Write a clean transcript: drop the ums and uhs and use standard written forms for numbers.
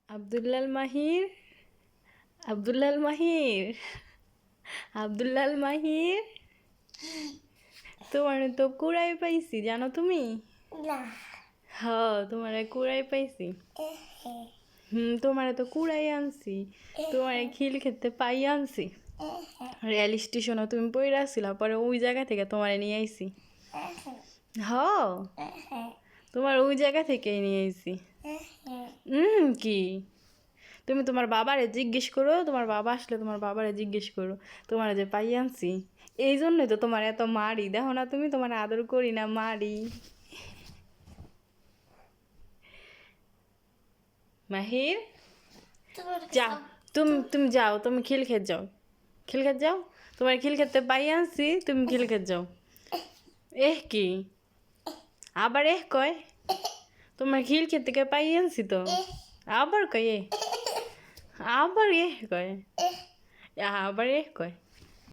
আব্দুল্লাল মাহির, আব্দুল্লাল মাহির, আব্দুল্লাল মাহির, তোমার তো কুড়াই পাইছি জানো তুমি? না। হ, তোমারে কুড়াই পাইছি। তোমারে তো কুড়াই আনছি, তোমারে খিল খেতে পাই আনছি। রেল স্টেশনও তুমি পইরা আসছিলা, পরে ওই জায়গা থেকে তোমারে নিয়ে আইছি। হ, তোমার ওই জায়গা থেকেই নিয়ে আইছি। কি? তুমি তোমার বাবারে জিজ্ঞেস করো, তোমার বাবা আসলে তোমার বাবারে জিজ্ঞেস করো তোমার যে পাই আনছি। এই জন্যই তো তোমার এত মারি, দেখো না তুমি, তোমার আদর করি না, মারি। মাহির, যাও, তুমি যাও, তুমি খিল খেত যাও, খিল খেত যাও। তোমার খিল খেতে পাই আনছি, তুমি খিল খেত যাও। কি আবার কয়? তোমার খিল খেতে কে পাই আনছি তো, আবার কয় আবার কয়, আবার কয়।